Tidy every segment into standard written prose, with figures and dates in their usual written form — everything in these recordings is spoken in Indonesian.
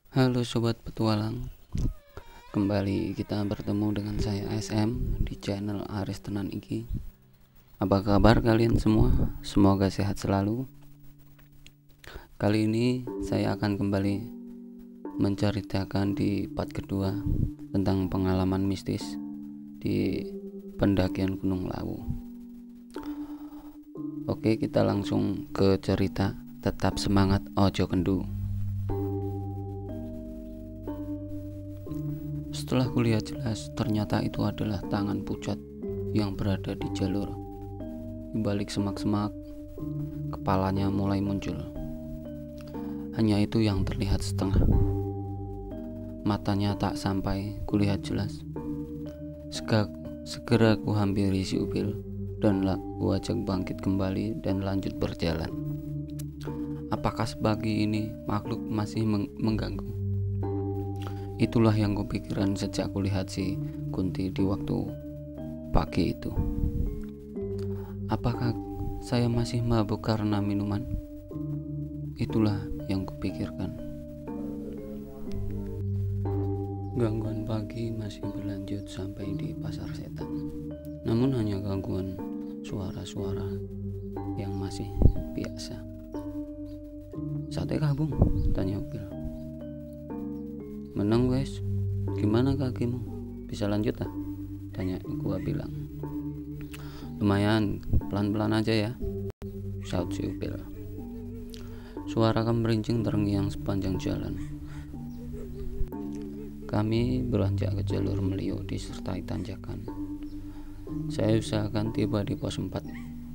Halo Sobat Petualang, kembali kita bertemu dengan saya SM di channel Aris Tenan Iki. Apa kabar kalian semua? Semoga sehat selalu. Kali ini saya akan kembali menceritakan di part kedua tentang pengalaman mistis di pendakian Gunung Lawu. Oke, kita langsung ke cerita. Tetap semangat, ojo kendu. Setelah kulihat jelas, ternyata itu adalah tangan pucat yang berada di jalur. Di balik semak-semak, kepalanya mulai muncul. Hanya itu yang terlihat setengah. Matanya tak sampai kulihat jelas. Segera ku hampiri si Upil dan ku ajak bangkit kembali dan lanjut berjalan. Apakah sebagi ini makhluk masih mengganggu? Itulah yang kupikirkan sejak kulihat si Kunti di waktu pagi itu. Apakah saya masih mabuk karena minuman? Itulah yang kupikirkan. Gangguan pagi masih berlanjut sampai di Pasar Setan. Namun hanya gangguan suara-suara yang masih biasa. Sate kabung? Tanya Upil. Menang wes, gimana kakimu? Bisa lanjut tak? Tanya gua bilang. Lumayan, pelan-pelan aja ya, saut si Upil. Suara kemerincing terngiang sepanjang jalan. Kami beranjak ke jalur meliuk disertai tanjakan. Saya usahakan tiba di pos 4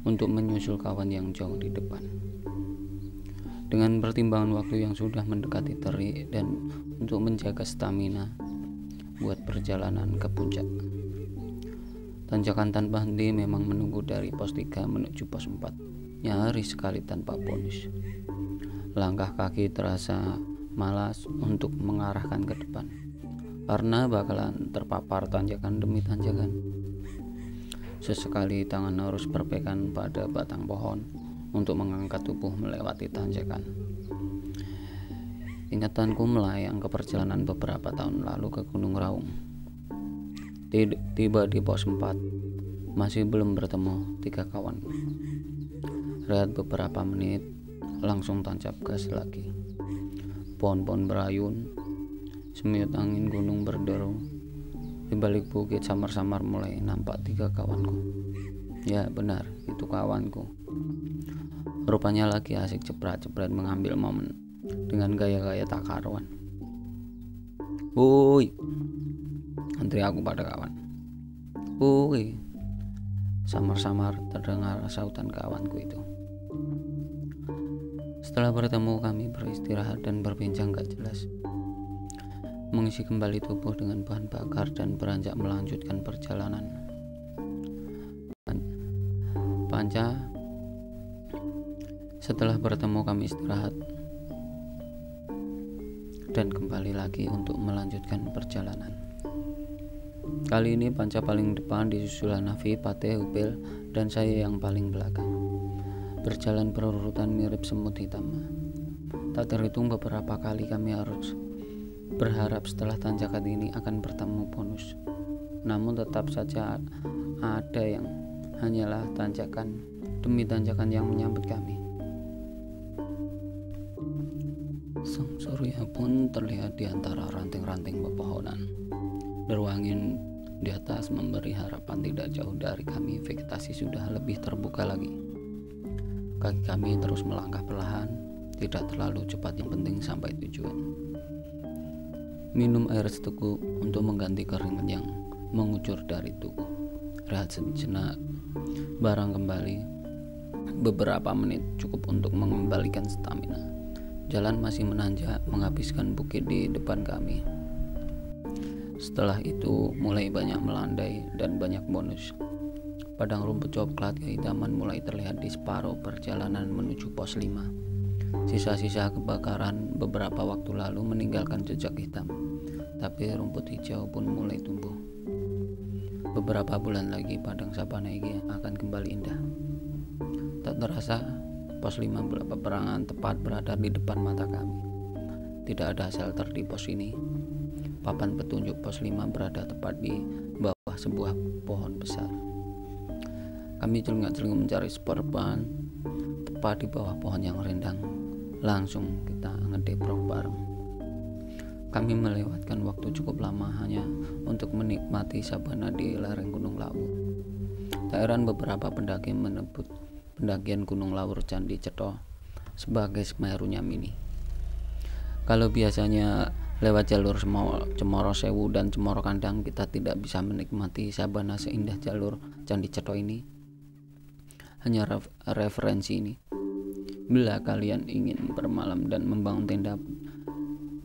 untuk menyusul kawan yang jauh di depan. Dengan pertimbangan waktu yang sudah mendekati terik dan untuk menjaga stamina buat perjalanan ke puncak. Tanjakan tanpa henti memang menunggu dari pos 3 menuju pos 4. Nyaris sekali tanpa bonus. Langkah kaki terasa malas untuk mengarahkan ke depan karena bakalan terpapar tanjakan demi tanjakan. Sesekali tangan harus berpegang pada batang pohon untuk mengangkat tubuh melewati tanjakan. Ingatanku melayang ke perjalanan beberapa tahun lalu ke Gunung Raung. Tiba di pos 4, masih belum bertemu 3 kawan. Rehat beberapa menit, langsung tancap gas lagi. Pohon-pohon berayun, semiut angin gunung berderu. Di balik bukit samar-samar mulai nampak 3 kawanku. Ya benar, itu kawanku. Rupanya lagi asik ceprat-ceprat mengambil momen dengan gaya-gaya tak karuan. Wuih, antri aku pada kawan. Wuih, samar-samar terdengar sautan kawanku itu. Setelah bertemu kami beristirahat dan berbincang gak jelas, mengisi kembali tubuh dengan bahan bakar dan beranjak melanjutkan perjalanan. Panca. Setelah bertemu kami istirahat dan kembali lagi untuk melanjutkan perjalanan. Kali ini Panca paling depan disusul Hanafi, Pate, Upil, dan saya yang paling belakang. Berjalan berurutan mirip semut hitam. Tak terhitung beberapa kali kami harus berharap setelah tanjakan ini akan bertemu bonus. Namun tetap saja ada yang hanyalah tanjakan demi tanjakan yang menyambut kami. Sang surya pun terlihat di antara ranting-ranting pepohonan. Deru angin di atas memberi harapan tidak jauh dari kami. Vegetasi sudah lebih terbuka lagi. Kaki kami terus melangkah perlahan, tidak terlalu cepat, yang penting sampai tujuan. Minum air seteguk untuk mengganti keringat yang mengucur dari tubuh. Rehat sejenak, barang kembali. Beberapa menit cukup untuk mengembalikan stamina. Jalan masih menanjak menghabiskan bukit di depan kami. Setelah itu mulai banyak melandai dan banyak bonus. Padang rumput coklat kehitaman mulai terlihat di separuh perjalanan menuju pos 5. Sisa-sisa kebakaran beberapa waktu lalu meninggalkan jejak hitam, tapi rumput hijau pun mulai tumbuh. Beberapa bulan lagi padang sabana ini akan kembali indah. Tak terasa pos 5 peperangan tepat berada di depan mata kami. tidak ada shelter di pos ini. Papan petunjuk pos 5 berada tepat di bawah sebuah pohon besar. Kami celingak-celinguk mencari sporban tepat di bawah pohon yang rindang. Langsung kita ngedeprok bareng. Kami melewatkan waktu cukup lama hanya untuk menikmati sabana di lereng Gunung Lawu. Tak heran beberapa pendaki menyebut pendakian Gunung Lawu Candi Cetho sebagai Semerunya mini. Kalau biasanya lewat jalur Cemoro Sewu dan Cemoro Kandang kita tidak bisa menikmati sabana seindah jalur Candi Cetho ini. Hanya referensi ini. Bila kalian ingin bermalam dan membangun tenda,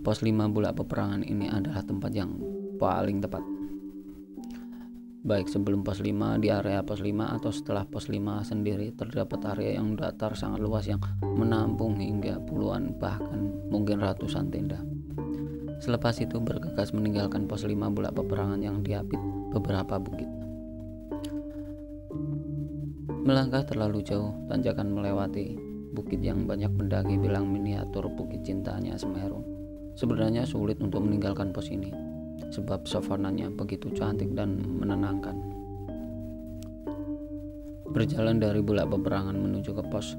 pos 5 Bulak Peperangan ini adalah tempat yang paling tepat. Baik sebelum pos 5, di area pos 5 atau setelah pos 5 sendiri terdapat area yang datar sangat luas yang menampung hingga puluhan bahkan mungkin ratusan tenda. Selepas itu bergegas meninggalkan pos 5 Bulak Peperangan yang diapit beberapa bukit. Melangkah terlalu jauh, tanjakan melewati bukit yang banyak pendaki bilang miniatur bukit cintanya Semeru. Sebenarnya sulit untuk meninggalkan pos ini, sebab savananya begitu cantik dan menenangkan. Berjalan dari Bulak Peperangan menuju ke pos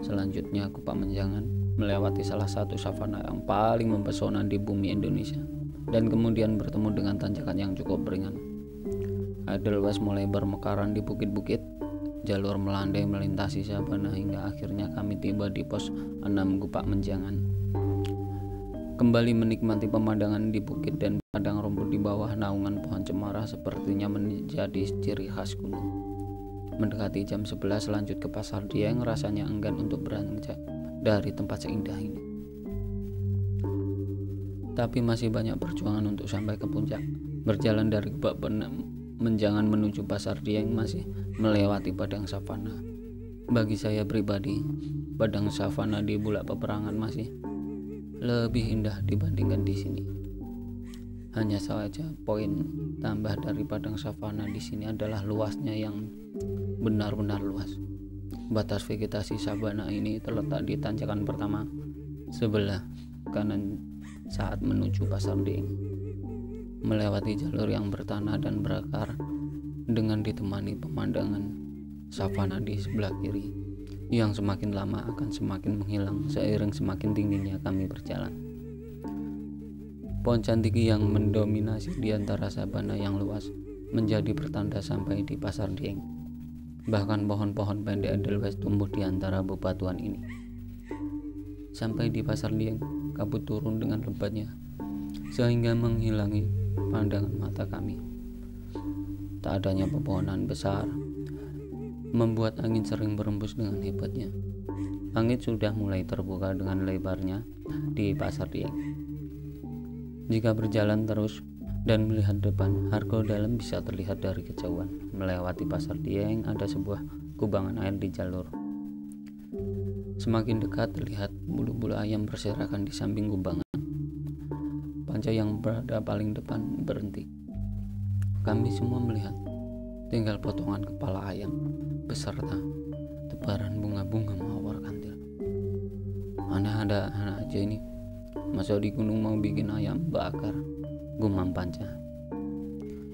selanjutnya Kupak Menjangan, melewati salah satu savana yang paling mempesona di bumi Indonesia, dan kemudian bertemu dengan tanjakan yang cukup ringan. Edelweiss mulai bermekaran di bukit-bukit, jalur melandai melintasi sabana hingga akhirnya kami tiba di pos 6 Kupak Menjangan. Kembali menikmati pemandangan di bukit dan padang rumput di bawah naungan pohon cemara sepertinya menjadi ciri khas gunung. Mendekati jam 11 lanjut ke Pasar Dieng, rasanya enggan untuk beranjak dari tempat seindah ini. Tapi masih banyak perjuangan untuk sampai ke puncak. Berjalan dari Kupak Menjangan menuju Pasar Dieng masih melewati padang savana. Bagi saya pribadi, padang savana di Bulak Peperangan masih lebih indah dibandingkan di sini. Hanya saja poin tambah dari padang savana di sini adalah luasnya yang benar-benar luas. Batas vegetasi savana ini terletak di tanjakan pertama sebelah kanan saat menuju Pasar Dieng. Melewati jalur yang bertanah dan berakar dengan ditemani pemandangan savana di sebelah kiri yang semakin lama akan semakin menghilang seiring semakin tingginya kami berjalan. Pohon cantigi yang mendominasi di antara sabana yang luas menjadi pertanda sampai di Pasar Dieng. Bahkan pohon-pohon pendek Edelweiss tumbuh di antara bebatuan ini. Sampai di Pasar Dieng, kabut turun dengan lebatnya sehingga menghilangi pandangan mata kami. Tak adanya pepohonan besar membuat angin sering berembus dengan hebatnya. Langit sudah mulai terbuka dengan lebarnya di Pasar Dieng. Jika berjalan terus dan melihat depan, Hargo Dalam bisa terlihat dari kejauhan. Melewati Pasar Dieng ada sebuah kubangan air di jalur. Semakin dekat terlihat bulu-bulu ayam berserakan di samping kubangan. Panca yang berada paling depan berhenti. Kami semua melihat tinggal potongan kepala ayam beserta tebaran bunga-bunga mawar kantil. Ada aja ini. Masa di gunung mau bikin ayam bakar? Gumam Panca.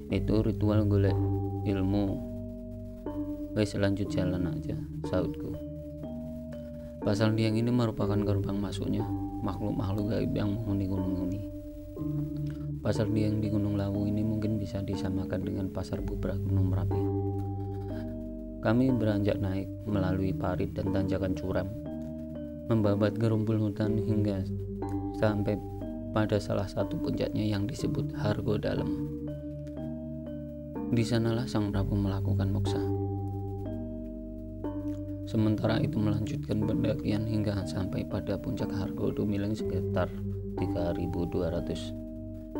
Itu ritual golek ilmu. Wes lanjut jalan aja, sautku. Pasar Dieng ini merupakan gerbang masuknya makhluk-makhluk gaib yang menghuni gunung ini. Pasar Dieng di Gunung Lawu ini mungkin bisa disamakan dengan pasar Bubra Gunung Merapi. Kami beranjak naik melalui parit dan tanjakan curam, membabat gerumpul hutan hingga sampai pada salah satu puncaknya yang disebut Hargo Dalam. Di sanalah Sang Prabu melakukan moksa. Sementara itu melanjutkan pendakian hingga sampai pada puncak Hargo Dumiling sekitar 3.200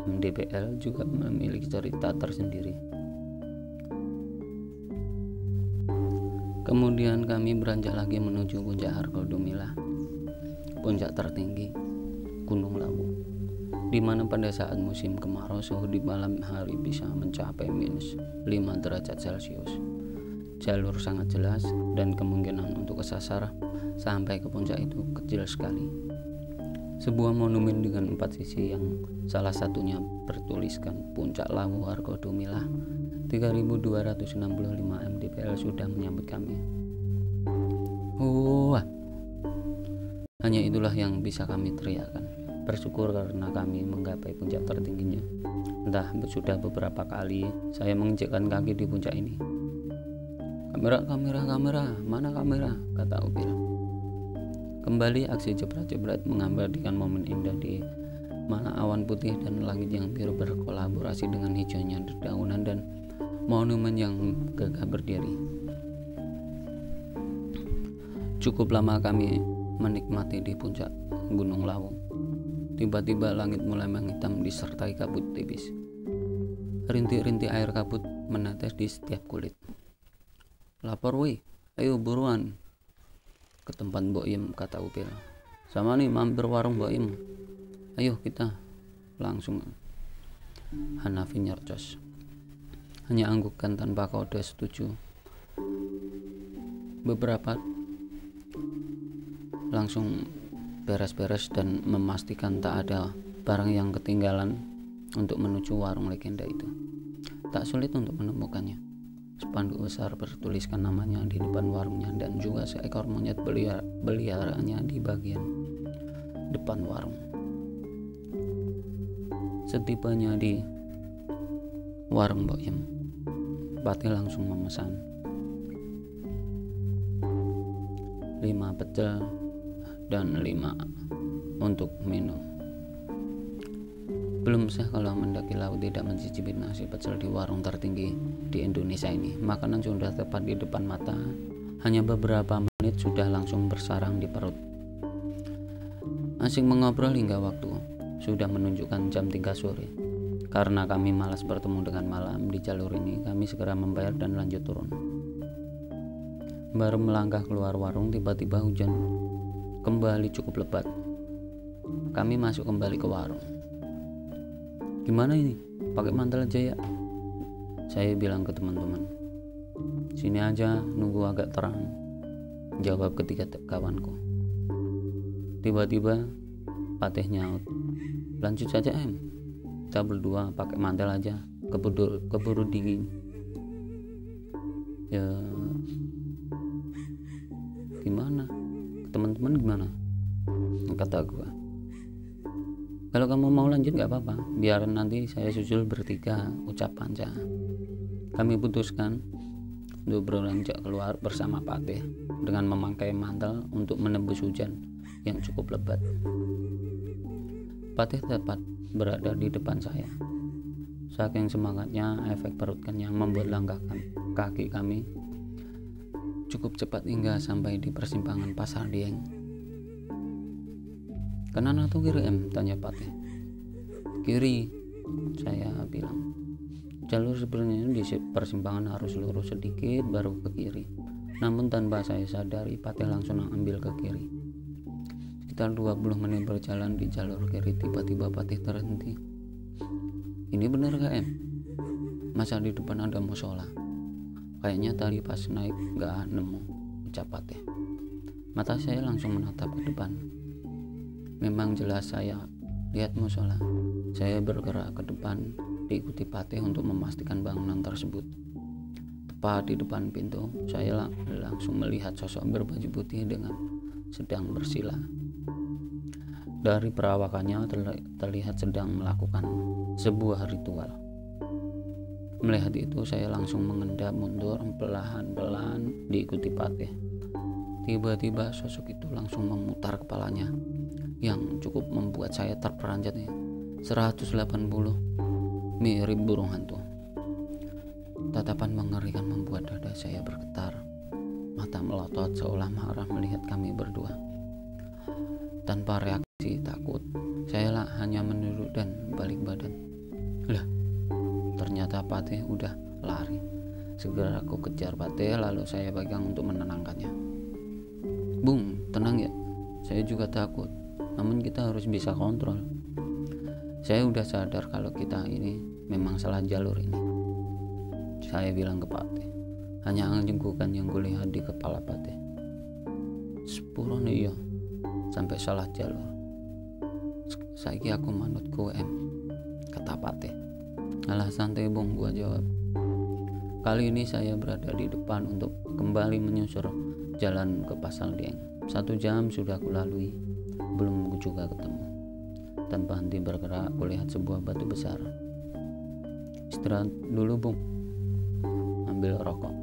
mdpl juga memiliki cerita tersendiri. Kemudian kami beranjak lagi menuju puncak Hargo Dumilah, puncak tertinggi Gunung Lawu, di mana pada saat musim kemarau suhu di malam hari bisa mencapai -5 derajat Celcius. Jalur sangat jelas dan kemungkinan untuk kesasar sampai ke puncak itu kecil sekali. Sebuah monumen dengan 4 sisi yang salah satunya bertuliskan Puncak Lawu Harga Dumilah 3265 mdpl sudah menyambut kami. Wah, hanya itulah yang bisa kami teriakkan. Bersyukur karena kami menggapai puncak tertingginya. Entah sudah beberapa kali saya menginjakkan kaki di puncak ini. Kamera, mana kamera? Kata Upil. Kembali aksi jebret-jebret mengabadikan momen indah di mana awan putih dan langit yang biru berkolaborasi dengan hijaunya dedaunan dan monumen yang gagah berdiri. Cukup lama kami menikmati di puncak Gunung Lawu. Tiba-tiba langit mulai menghitam disertai kabut tipis. Rintik-rintik air kabut menetes di setiap kulit. Lapor wih, ayo buruan ke tempat Mbok Im, kata Upil. Sama nih mampir warung Mbok Im. Ayo kita langsung. Hanafi nyercos. Hanya anggukan tanpa kode setuju. Beberapa langsung beres-beres dan memastikan tak ada barang yang ketinggalan untuk menuju warung legenda itu. Tak sulit untuk menemukannya. Spanduk besar bertuliskan namanya di depan warungnya dan juga seekor monyet peliharaannya di bagian depan warung. Setibanya di warung Mbok Im, Patih langsung memesan 5 pecel dan 5 untuk minum. Belum sah kalau mendaki laut tidak mencicipi nasi pecel di warung tertinggi di Indonesia ini. Makanan sudah tepat di depan mata, hanya beberapa menit sudah langsung bersarang di perut. Asik mengobrol hingga waktu sudah menunjukkan jam 3 sore. Karena kami malas bertemu dengan malam di jalur ini, kami segera membayar dan lanjut turun. Baru melangkah keluar warung, tiba-tiba hujan kembali cukup lebat. Kami masuk kembali ke warung. Gimana ini? Pakai mantel aja ya? Saya bilang ke teman-teman. Sini aja, nunggu agak terang, jawab ketiga kawanku. Tiba-tiba Patih nyaut. Lanjut saja Em. Kita berdua pakai mantel aja, keburu dingin. Ya gimana? Teman-teman gimana? Kata gua. Kalau kamu mau lanjut gak apa-apa, biar nanti saya susul bertiga, ucap Panca. Kami putuskan untuk beranjak keluar bersama Patih dengan memakai mantel untuk menembus hujan yang cukup lebat. Patih tepat berada di depan saya. Saking semangatnya, efek perut kenyang membuat langkah kaki kami cukup cepat hingga sampai di persimpangan Pasar Dieng. Kanan atau kiri Em? Tanya Patih. Kiri, saya bilang. Jalur sebenarnya di persimpangan harus lurus sedikit baru ke kiri. Namun tanpa saya sadari, Patih langsung ambil ke kiri. Sekitar 20 menit berjalan di jalur kiri, tiba-tiba Patih terhenti. Ini benar gak Em? Masa di depan ada musola? Kayaknya tadi pas naik gak nemu, ucap Patih. Mata saya langsung menatap ke depan. Memang jelas saya lihat musola. Saya bergerak ke depan, diikuti Patih untuk memastikan bangunan tersebut. Tepat di depan pintu, saya langsung melihat sosok berbaju putih dengan sedang bersila. Dari perawakannya terlihat sedang melakukan sebuah ritual. Melihat itu, saya langsung mengendap mundur pelan-pelan diikuti Patih. Tiba-tiba sosok itu langsung memutar kepalanya yang cukup membuat saya terperanjat 180, mirip burung hantu. Tatapan mengerikan membuat dada saya bergetar. Mata melotot seolah marah melihat kami berdua. Tanpa reaksi takut, saya hanya menunduk dan balik badan. Lah, ternyata Patih udah lari. Segera aku kejar Patih, lalu saya pegang untuk menenangkannya. Bung, tenang ya, saya juga takut. Namun kita harus bisa kontrol. Saya udah sadar kalau kita ini memang salah jalur ini, saya bilang ke Patih. Hanya anggukan yang kulihat di kepala Patih. Sepuro nih ya, sampai salah jalur. Saiki aku manut kowe kata Patih. Alah santai bung, gua jawab. Kali ini saya berada di depan untuk kembali menyusur jalan ke Pasar Dieng. 1 jam sudah aku lalui, belum juga ketemu. Tanpa henti bergerak, kulihat sebuah batu besar. Istirahat dulu bung, ambil rokok,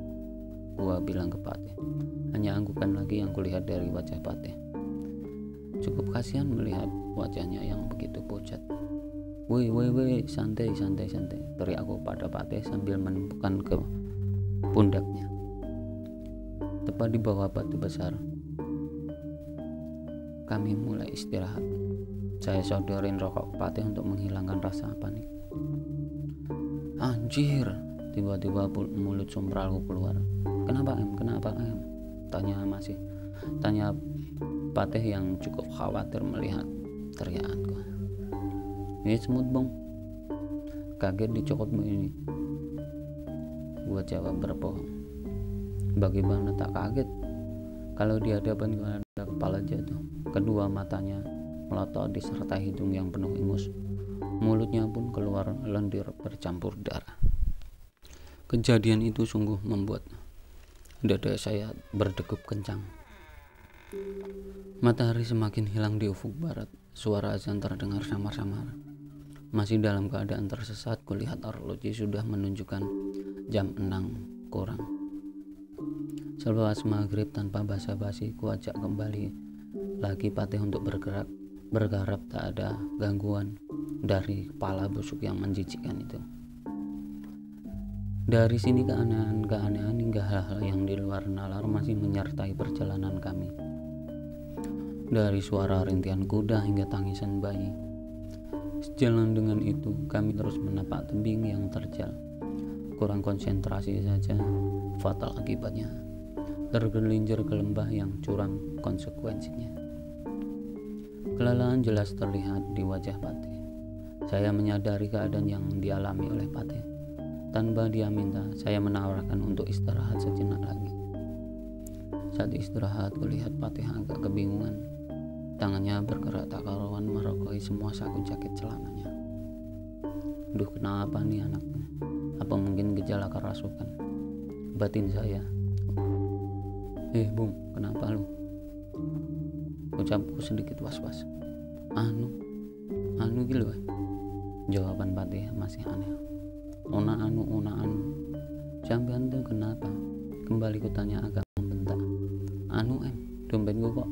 gua bilang ke Patih. Hanya anggukan lagi yang kulihat dari wajah Patih. Cukup kasihan melihat wajahnya yang begitu pucat. Woi, santai, teriakku pada Patih sambil menumpukan ke pundaknya. Tepat di bawah batu besar, kami mulai istirahat. Saya sodorin rokok ke Patih untuk menghilangkan rasa panik. Anjir, tiba-tiba mulut sombralku keluar. Kenapa em? Tanya Patih yang cukup khawatir melihat teriakanku. Ini semut bang, kaget dicokot begini. Gua jawab berbohong. Bagaimana tak kaget kalau di hadapan gua ada kepala jatuh, kedua matanya melotot disertai hidung yang penuh ingus, mulutnya pun keluar lendir bercampur darah. Kejadian itu sungguh membuat dada saya berdegup kencang. Matahari semakin hilang di ufuk barat. Suara azan terdengar samar-samar. Masih dalam keadaan tersesat, kulihat arloji sudah menunjukkan jam 6 kurang. Selepas maghrib, tanpa basa-basi, kuajak kembali lagi Patih untuk bergerak. Berharap tak ada gangguan dari kepala busuk yang menjijikkan itu. Dari sini keanehan hingga hal-hal yang di luar nalar masih menyertai perjalanan kami. Dari suara rintihan kuda hingga tangisan bayi. Sejalan dengan itu, kami terus menapak tebing yang terjal. Kurang konsentrasi saja, fatal akibatnya. Tergelincir ke lembah yang curam konsekuensinya. Kelelahan jelas terlihat di wajah Patih. Saya menyadari keadaan yang dialami oleh Patih. Tanpa dia minta, saya menawarkan untuk istirahat sejenak lagi. Saat istirahat, kulihat Patih agak kebingungan. Tangannya bergerak tak karuan merogohi semua saku jaket celananya. Duh, kenapa nih anaknya? Apa mungkin gejala kerasukan? Batin saya. Bung, kenapa lu? Ucapku sedikit was-was. Anu gitu. Jawaban Patih masih aneh. Ona anu. Sampean tuh kenapa? Kembali kutanya agak membentak. Dompet gue kok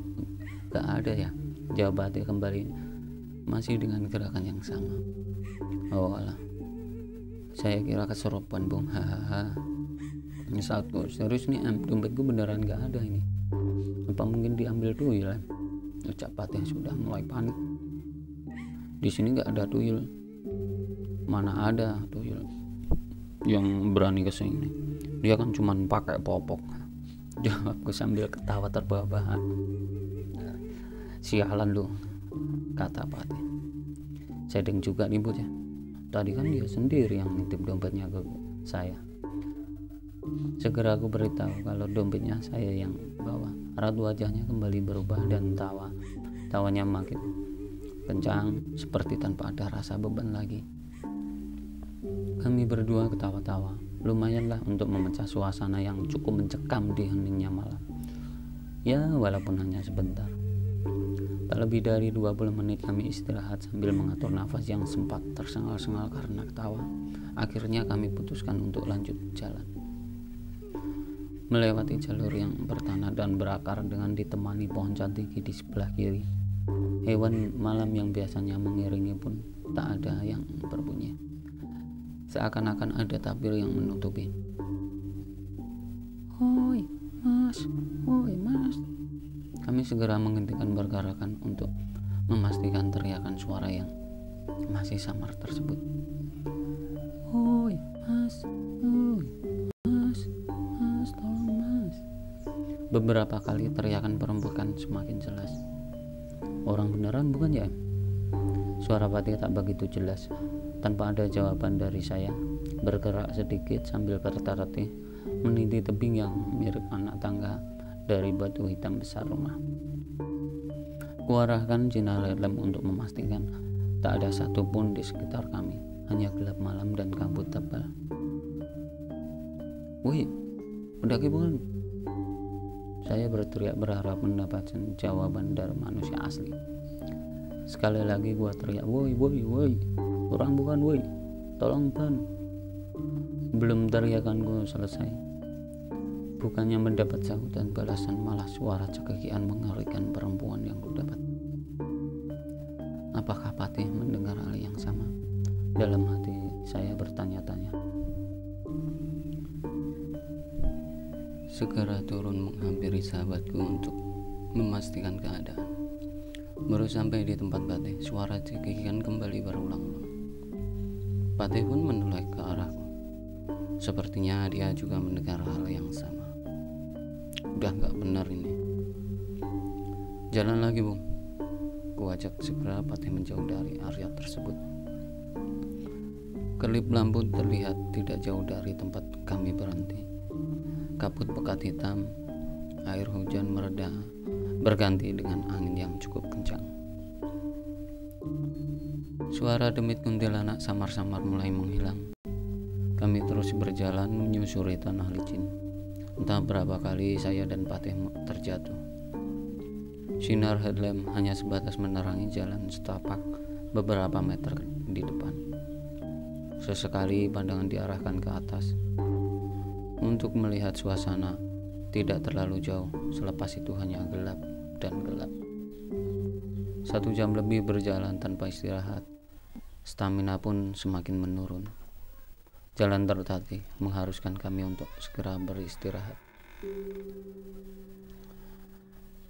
gak ada ya? Jawab Patih kembali, masih dengan gerakan yang sama. Oh alah, saya kira keseropan bung, hahaha. Nyesalku, serius nih dompet gue beneran gak ada ini. Apa mungkin diambil tuyul? Ucap Patih sudah mulai panik. Di sini gak ada tuyul. Mana ada tuyul yang berani kesini? Dia kan cuman pakai popok. Jawabku sambil ketawa terbahak-bahak. Sialan lu, kata Patih. Sedeng juga nih bocah. Tadi kan dia sendiri yang nitip dompetnya ke saya. Segera aku beritahu kalau dompetnya saya yang bawa. Raut wajahnya kembali berubah dan tawanya makin kencang, seperti tanpa ada rasa beban lagi. Kami berdua ketawa-tawa. Lumayanlah untuk memecah suasana yang cukup mencekam di heningnya malam. Ya, walaupun hanya sebentar. Tak lebih dari 20 menit kami istirahat sambil mengatur nafas yang sempat tersengal-sengal karena ketawa. Akhirnya kami putuskan untuk lanjut jalan. Melewati jalur yang bertanah dan berakar dengan ditemani pohon cantigi di sebelah kiri. Hewan malam yang biasanya mengiringi pun tak ada yang berbunyi. Seakan-akan ada tabir yang menutupi. Hoi mas. Kami segera menghentikan pergerakan untuk memastikan teriakan suara yang masih samar tersebut. Hoi mas, tolong mas. Beberapa kali teriakan perempuan semakin jelas. Orang beneran bukan ya? Suara Patih tak begitu jelas. Tanpa ada jawaban dari saya, bergerak sedikit sambil bertatih meniti tebing yang mirip anak tangga dari batu hitam besar rumah. Kuarahkan sinar lem untuk memastikan tak ada satupun di sekitar kami, hanya gelap malam dan kabut tebal. "Wih, mendaki pun!" Saya berteriak berharap mendapatkan jawaban dari manusia asli. Sekali lagi gua teriak, "Woi, woi, woi, orang bukan, woi, tolong ban!" Belum teriakanku selesai, bukannya mendapat sahutan balasan, malah suara cekikikan mengerikan perempuan yang kudapat. Apakah Patih mendengar hal yang sama? Dalam hati saya bertanya-tanya. Segera turun menghampiri sahabatku untuk memastikan keadaan. Baru sampai di tempat Patih, suara cekikikan kembali berulang-ulang. Patih pun menoleh ke arahku. Sepertinya dia juga mendengar hal yang sama. Udah gak benar ini. "Jalan lagi, Bung." Kuajak segera Patih menjauh dari area tersebut. Kelip lampu terlihat tidak jauh dari tempat kami berhenti. Kabut pekat hitam, air hujan mereda, berganti dengan angin yang cukup kencang. Suara demit kuntilanak samar-samar mulai menghilang. Kami terus berjalan menyusuri tanah licin. Entah berapa kali saya dan Patih terjatuh. Sinar headlamp hanya sebatas menerangi jalan setapak beberapa meter di depan. Sesekali pandangan diarahkan ke atas untuk melihat suasana tidak terlalu jauh. Selepas itu hanya gelap dan gelap. 1 jam lebih berjalan tanpa istirahat. Stamina pun semakin menurun. Jalan tertatih mengharuskan kami untuk segera beristirahat.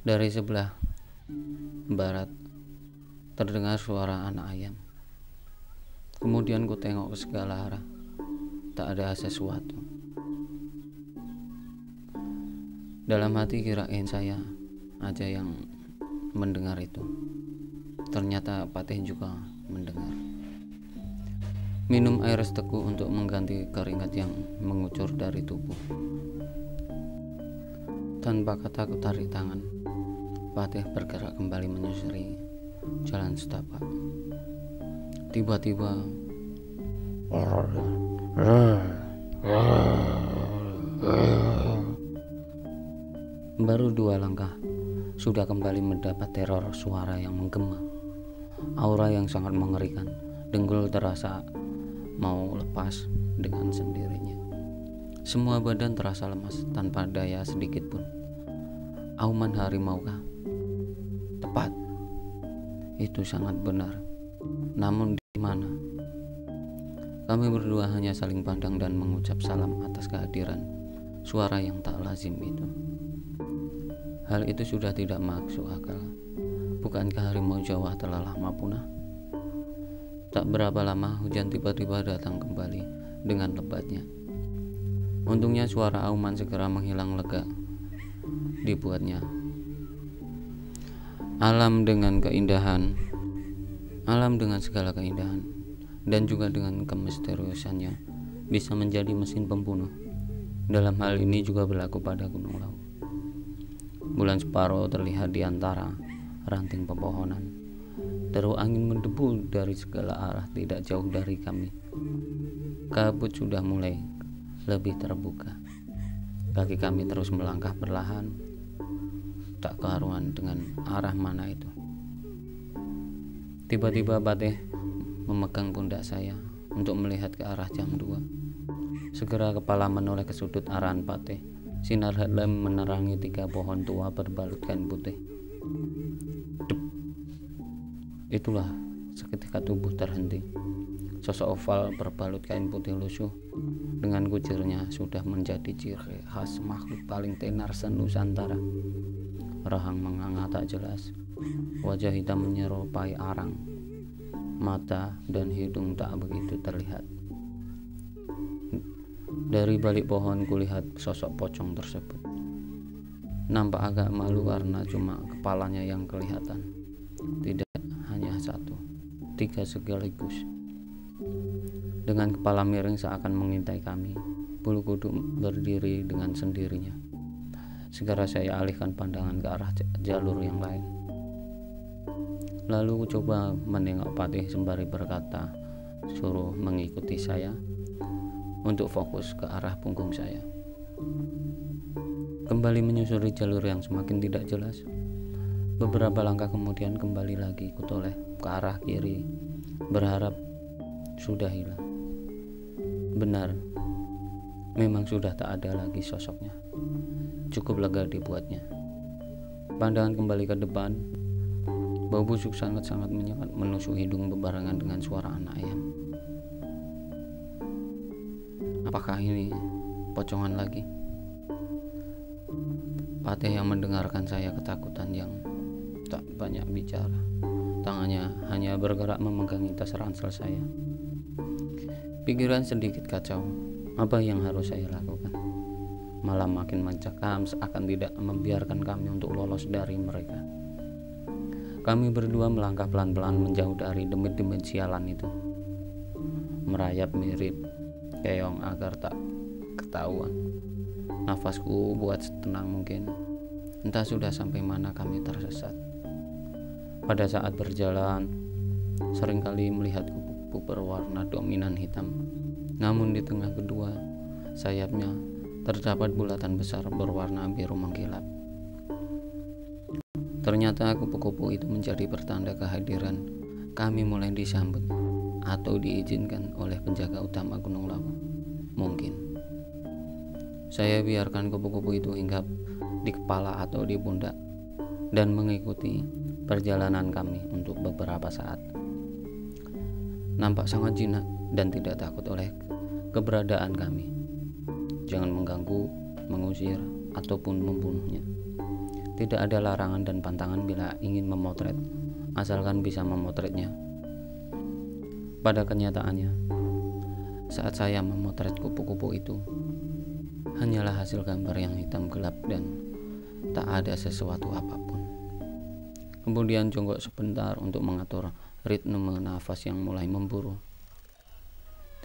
Dari sebelah barat terdengar suara anak ayam. Kemudian ku tengok ke segala arah. Tak ada sesuatu. Dalam hati kirain saya aja yang mendengar itu. Ternyata Patih juga mendengar. Minum air seteguk untuk mengganti keringat yang mengucur dari tubuh. Tanpa kata ku tarik tangan, Patih bergerak kembali menyusuri jalan setapak. Tiba-tiba baru 2 langkah sudah kembali mendapat teror suara yang menggema. Aura yang sangat mengerikan. Dengkul terasa mau lepas dengan sendirinya. Semua badan terasa lemas tanpa daya sedikit pun. Auman harimau kah? Tepat. Itu sangat benar. Namun di mana? Kami berdua hanya saling pandang dan mengucap salam atas kehadiran suara yang tak lazim itu. Hal itu sudah tidak masuk akal. Bukankah harimau Jawa telah lama punah? Tak berapa lama hujan tiba-tiba datang kembali dengan lebatnya. Untungnya suara auman segera menghilang lega dibuatnya. Alam dengan segala keindahan dan juga dengan kemisteriusannya bisa menjadi mesin pembunuh. Dalam hal ini juga berlaku pada Gunung Lawu. Bulan separuh terlihat di antara ranting pepohonan. Deru angin mendebu dari segala arah tidak jauh dari kami. Kabut sudah mulai lebih terbuka. Kaki kami terus melangkah perlahan, tak karuan dengan arah mana itu. Tiba-tiba Patih memegang pundak saya untuk melihat ke arah jam 2. Segera kepala menoleh ke sudut arahan Patih. Sinar headlamp menerangi 3 pohon tua berbalut kain putih. Dep. Itulah seketika tubuh terhenti. Sosok oval berbalut kain putih lusuh dengan kucirnya sudah menjadi ciri khas makhluk paling tenar se-Nusantara. Rahang menganga tak jelas, wajah hitam menyerupai arang, mata dan hidung tak begitu terlihat. Dari balik pohon kulihat sosok pocong tersebut. Nampak agak malu karena cuma kepalanya yang kelihatan. Tidak hanya 1, 3 sekaligus. Dengan kepala miring seakan mengintai kami, bulu kuduk berdiri dengan sendirinya. Segera saya alihkan pandangan ke arah jalur yang lain. Lalu coba menengok Patih sembari berkata, suruh mengikuti saya untuk fokus ke arah punggung saya. Kembali menyusuri jalur yang semakin tidak jelas. Beberapa langkah kemudian kembali lagi kutoleh ke arah kiri, berharap sudah hilang. Benar, memang sudah tak ada lagi sosoknya. Cukup lega dibuatnya. Pandangan kembali ke depan. Bau busuk sangat-sangat menyengat menusuk hidung bebarengan dengan suara anak ayam. Apakah ini pocongan lagi? Patih yang mendengarkan saya ketakutan yang tak banyak bicara. Tangannya hanya bergerak memegangi tas ransel saya. Pikiran sedikit kacau. Apa yang harus saya lakukan? Malah makin mencekam seakan tidak membiarkan kami untuk lolos dari mereka. Kami berdua melangkah pelan-pelan menjauh dari demit-demit sialan itu. Merayap mirip keong agar tak ketahuan. Nafasku buat setenang mungkin. Entah sudah sampai mana kami tersesat. Pada saat berjalan, seringkali melihat kupu-kupu berwarna dominan hitam. Namun di tengah kedua sayapnya terdapat bulatan besar berwarna biru mengkilap. Ternyata kupu-kupu itu menjadi pertanda kehadiran kami mulai disambut atau diizinkan oleh penjaga utama Gunung Lawu. Mungkin saya biarkan kupu-kupu itu hinggap di kepala atau di pundak dan mengikuti perjalanan kami untuk beberapa saat. Nampak sangat jinak dan tidak takut oleh keberadaan kami. Jangan mengganggu, mengusir, ataupun membunuhnya. Tidak ada larangan dan pantangan bila ingin memotret, asalkan bisa memotretnya. Pada kenyataannya, saat saya memotret kupu-kupu itu, hanyalah hasil gambar yang hitam gelap dan tak ada sesuatu apapun. Kemudian jongkok sebentar untuk mengatur ritme nafas yang mulai memburu.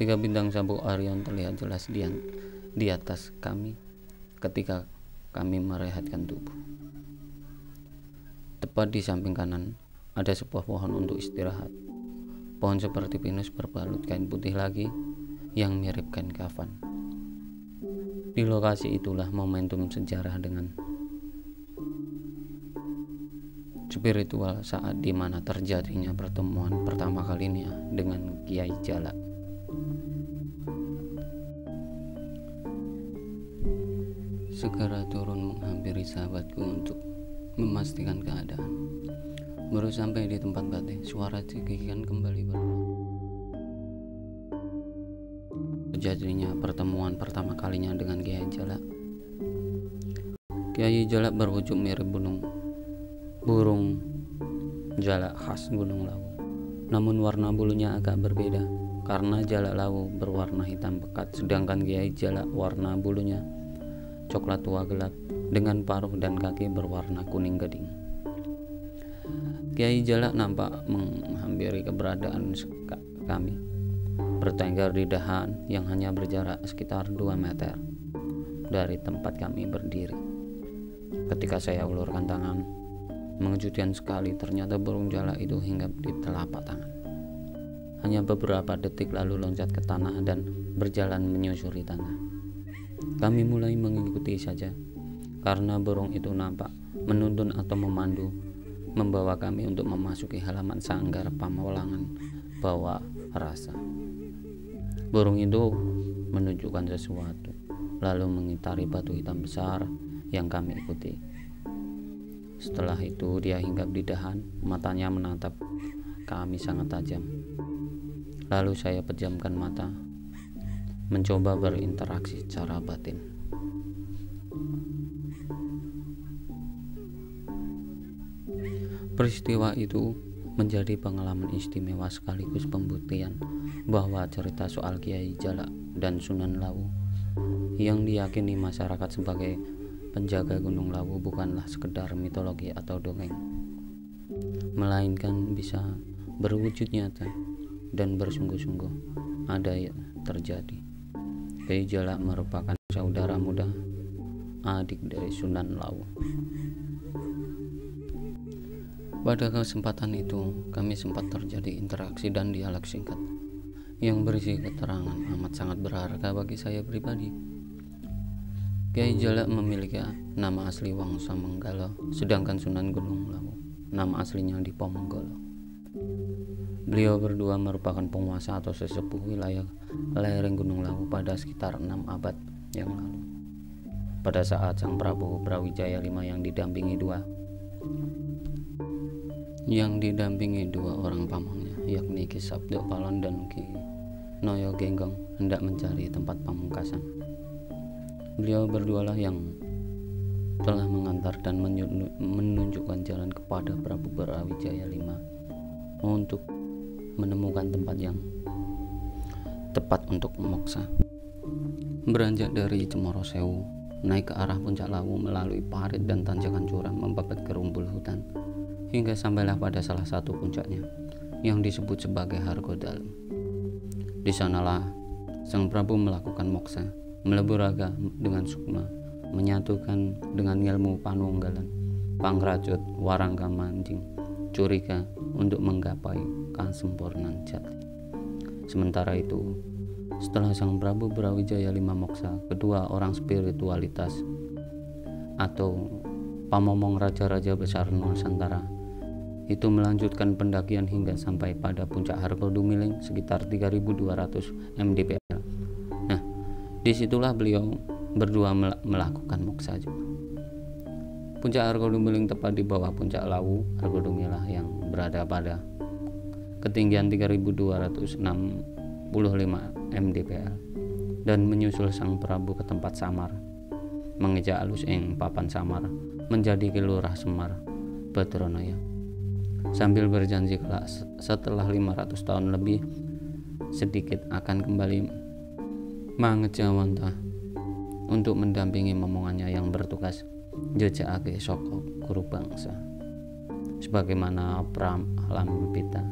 3 bintang sabuk Orion terlihat jelas di atas kami ketika kami merehatkan tubuh. Tepat di samping kanan ada sebuah pohon untuk istirahat. Pohon seperti pinus berbalut kain putih lagi yang mirip kain kafan. Di lokasi itulah momentum sejarah dengan spiritual saat dimana terjadinya pertemuan pertama kalinya dengan Kiai Jalak. Segera turun menghampiri sahabatku untuk memastikan keadaan. Baru sampai di tempat Patih, suara cekikikan kembali berulang. Terjadinya pertemuan pertama kalinya dengan Kiai Jalak. Kiai Jalak berwujud mirip burung jalak khas Gunung Lawu. Namun warna bulunya agak berbeda karena jalak Lawu berwarna hitam pekat, sedangkan Kiai Jalak warna bulunya coklat tua gelap dengan paruh dan kaki berwarna kuning gading. Kiai Jalak nampak menghampiri keberadaan kami, bertengger di dahan yang hanya berjarak sekitar 2 meter dari tempat kami berdiri. Ketika saya ulurkan tangan, mengejutkan sekali ternyata burung jalak itu hinggap di telapak tangan. Hanya beberapa detik lalu loncat ke tanah dan berjalan menyusuri tanah. Kami mulai mengikuti saja karena burung itu nampak menuntun atau memandu, membawa kami untuk memasuki halaman sanggar Pamulangan Bawah Rasa. Burung itu menunjukkan sesuatu, lalu mengitari batu hitam besar yang kami ikuti. Setelah itu dia hinggap di dahan, matanya menatap kami sangat tajam. Lalu saya pejamkan mata, mencoba berinteraksi secara batin. Peristiwa itu menjadi pengalaman istimewa sekaligus pembuktian bahwa cerita soal Kiai Jalak dan Sunan Lawu yang diyakini masyarakat sebagai penjaga Gunung Lawu bukanlah sekedar mitologi atau dongeng, melainkan bisa berwujud nyata dan bersungguh-sungguh ada yang terjadi. Kiai Jalak merupakan saudara muda adik dari Sunan Lawu. Pada kesempatan itu, kami sempat terjadi interaksi dan dialog singkat yang berisi keterangan amat sangat berharga bagi saya pribadi. Kiai Jalak memiliki nama asli Wangsa Menggala, sedangkan Sunan Gunung Lawu nama aslinya Dipo Menggala. Beliau berdua merupakan penguasa atau sesepuh wilayah lereng Gunung Lawu pada sekitar 6 abad yang lalu. Pada saat Sang Prabu Brawijaya V yang didampingi dua orang pamangnya, yakni Ki Sabdo Palon dan Ki Noyo Genggong, hendak mencari tempat pamungkasan. Beliau berdualah yang telah mengantar dan menunjukkan jalan kepada Prabu Brawijaya V untuk menemukan tempat yang tepat untuk moksa. Beranjak dari Cemoro Sewu, naik ke arah puncak Lawu melalui parit dan tanjakan curam membabat ke rumpul hutan, hingga sampailah pada salah satu puncaknya yang disebut sebagai Hargodalam. Di sanalah Sang Prabu melakukan moksa, melebur raga dengan sukma, menyatukan dengan ilmu panunggalan, pangrajut, warangka mancing, curiga untuk menggapai kesempurnaan jati. Sementara itu, setelah Sang Prabu Brawijaya V moksa, kedua orang spiritualitas atau pamomong raja-raja besar Nusantara itu melanjutkan pendakian hingga sampai pada puncak Hargodumiling sekitar 3200 mdpl. Nah, disitulah beliau berdua melakukan moksa juga. Puncak Hargodumiling tepat di bawah puncak Lawu Hargodumilah yang berada pada ketinggian 3265 mdpl dan menyusul Sang Prabu ke tempat samar, mengejak alus ing papan samar menjadi Kilurah Semar Badranaya, sambil berjanji kelak setelah 500 tahun lebih sedikit akan kembali mangejawantah untuk mendampingi momongannya yang bertugas jejakake saka guru bangsa, sebagaimana Pramalampita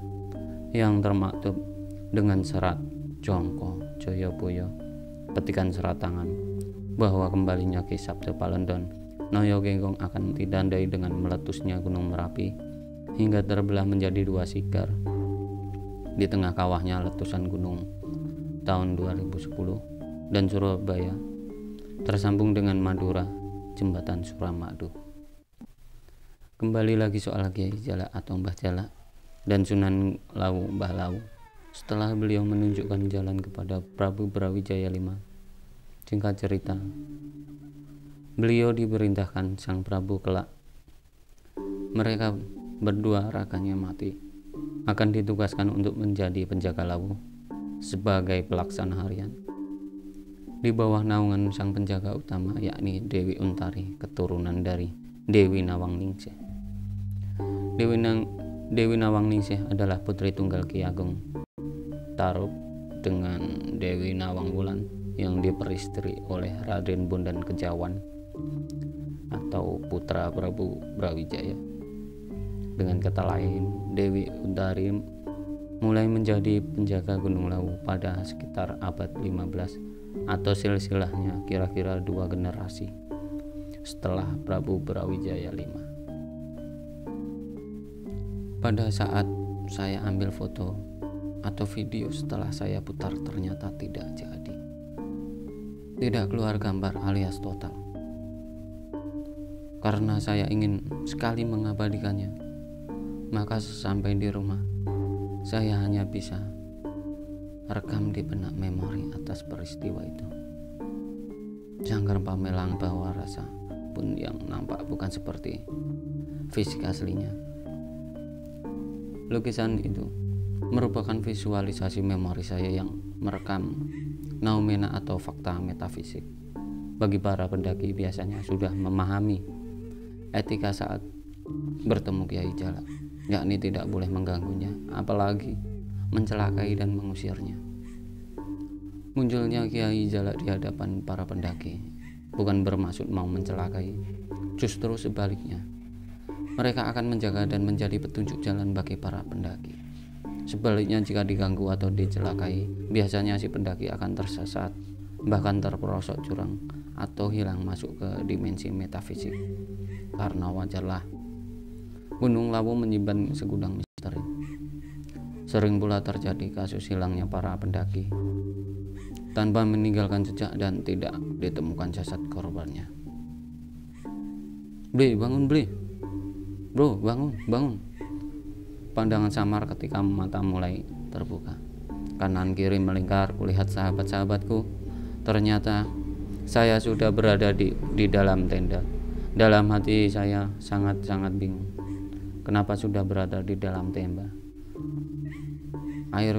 yang termaktub dengan serat Jongko Joyoboyo, petikan serat tangan bahwa kembalinya Ki Sabdo Palon dan Noyo Genggong akan ditandai dengan meletusnya Gunung Merapi hingga terbelah menjadi dua sigar. Di tengah kawahnya letusan gunung tahun 2010 dan Surabaya tersambung dengan Madura, jembatan Suramadu. Kembali lagi soal Kiai Jalak atau Mbah Jalak dan Sunan Lawu Mbah Lawu. Setelah beliau menunjukkan jalan kepada Prabu Brawijaya V, singkat cerita, beliau diperintahkan Sang Prabu kelak mereka berdua raganya mati akan ditugaskan untuk menjadi penjaga Lawu sebagai pelaksana harian di bawah naungan sang penjaga utama, yakni Dewi Untari, keturunan dari Dewi Nawangningsih. Dewi Nawangningsih adalah putri tunggal Ki Ageng Tarub dengan Dewi Nawangwulan yang diperistri oleh Raden Bondan Kejawan atau putra Prabu Brawijaya. Dengan kata lain, Dewi Untari mulai menjadi penjaga Gunung Lawu pada sekitar abad 15 atau silsilahnya kira-kira 2 generasi setelah Prabu Brawijaya V. Pada saat saya ambil foto atau video setelah saya putar ternyata tidak jadi, tidak keluar gambar alias total, karena saya ingin sekali mengabadikannya. Maka sesampai di rumah, saya hanya bisa rekam di benak memori atas peristiwa itu. Jangkar pamelang bahwa rasa pun yang nampak bukan seperti fisik aslinya. Lukisan itu merupakan visualisasi memori saya yang merekam naumena atau fakta metafisik. Bagi para pendaki biasanya sudah memahami etika saat bertemu Kiai Jalak, yakni tidak boleh mengganggunya, apalagi mencelakai dan mengusirnya. Munculnya Kiai Jalak di hadapan para pendaki bukan bermaksud mau mencelakai, justru sebaliknya. Mereka akan menjaga dan menjadi petunjuk jalan bagi para pendaki. Sebaliknya, jika diganggu atau dicelakai, biasanya si pendaki akan tersesat, bahkan terperosok jurang atau hilang masuk ke dimensi metafisik. Karena wajarlah Gunung Lawu menyimpan segudang misteri. Sering pula terjadi kasus hilangnya para pendaki tanpa meninggalkan jejak dan tidak ditemukan jasad korbannya. Bli, bangun Bli. Bro, bangun. Pandangan samar ketika mata mulai terbuka. Kanan kiri melingkar, kulihat sahabat-sahabatku. Ternyata saya sudah berada di dalam tenda. Dalam hati saya sangat-sangat bingung. Kenapa sudah berada di dalam tenda? Air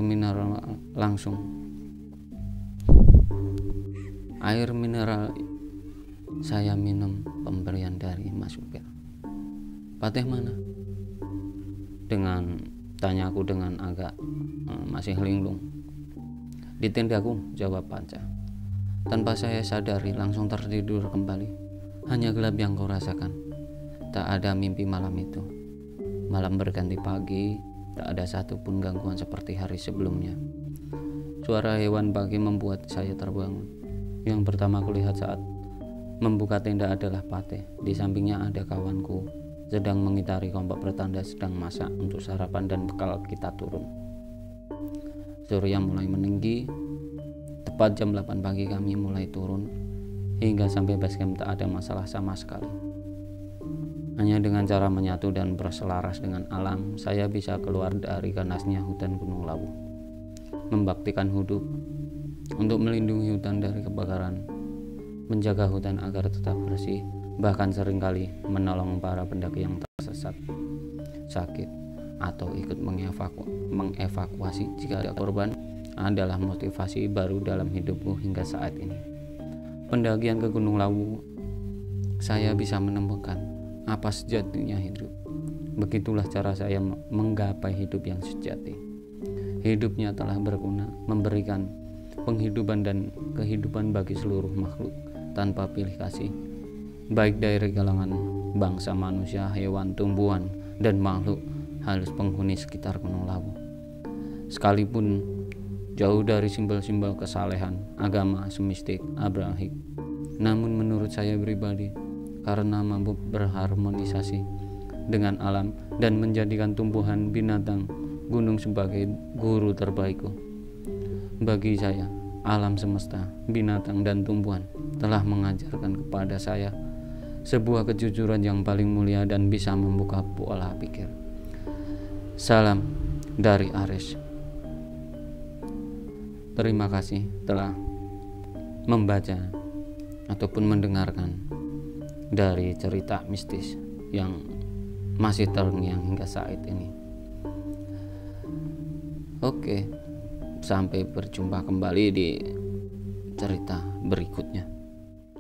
mineral saya minum pemberian dari Mas Supir. Pateh mana? Tanyaku dengan agak masih linglung. Di tendaku, jawab Panca. Tanpa saya sadari langsung tertidur kembali. Hanya gelap yang kau rasakan. Tak ada mimpi malam itu. Malam berganti pagi, tak ada satupun gangguan seperti hari sebelumnya. Suara hewan pagi membuat saya terbangun. Yang pertama kulihat saat membuka tenda adalah Pateh. Di sampingnya ada kawanku sedang mengitari kompor bertanda sedang masak untuk sarapan dan bekal kita turun. Surya mulai meninggi. Tepat jam 8 pagi kami mulai turun. Hingga sampai base camp tak ada masalah sama sekali. Hanya dengan cara menyatu dan berselaras dengan alam, saya bisa keluar dari ganasnya hutan Gunung Lawu. Membaktikan hidup untuk melindungi hutan dari kebakaran, menjaga hutan agar tetap bersih, bahkan seringkali menolong para pendaki yang tersesat, sakit, atau ikut mengevakuasi jika ada korban adalah motivasi baru dalam hidupku hingga saat ini. Pendakian ke Gunung Lawu, saya bisa menemukan apa sejatinya hidup. Begitulah cara saya menggapai hidup yang sejati. Hidupnya telah berguna, memberikan penghidupan dan kehidupan bagi seluruh makhluk tanpa pilih kasih, baik dari kalangan bangsa manusia, hewan, tumbuhan, dan makhluk halus penghuni sekitar Gunung Lawu. Sekalipun jauh dari simbol-simbol kesalehan, agama, semistik, abrahik, namun menurut saya pribadi, karena mampu berharmonisasi dengan alam dan menjadikan tumbuhan, binatang, gunung sebagai guru terbaikku. Bagi saya, alam semesta, binatang, dan tumbuhan telah mengajarkan kepada saya sebuah kejujuran yang paling mulia dan bisa membuka pola pikir. Salam dari Aris. Terima kasih telah membaca ataupun mendengarkan dari cerita mistis yang masih terngiang hingga saat ini. Oke, sampai berjumpa kembali di cerita berikutnya.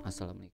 Assalamualaikum.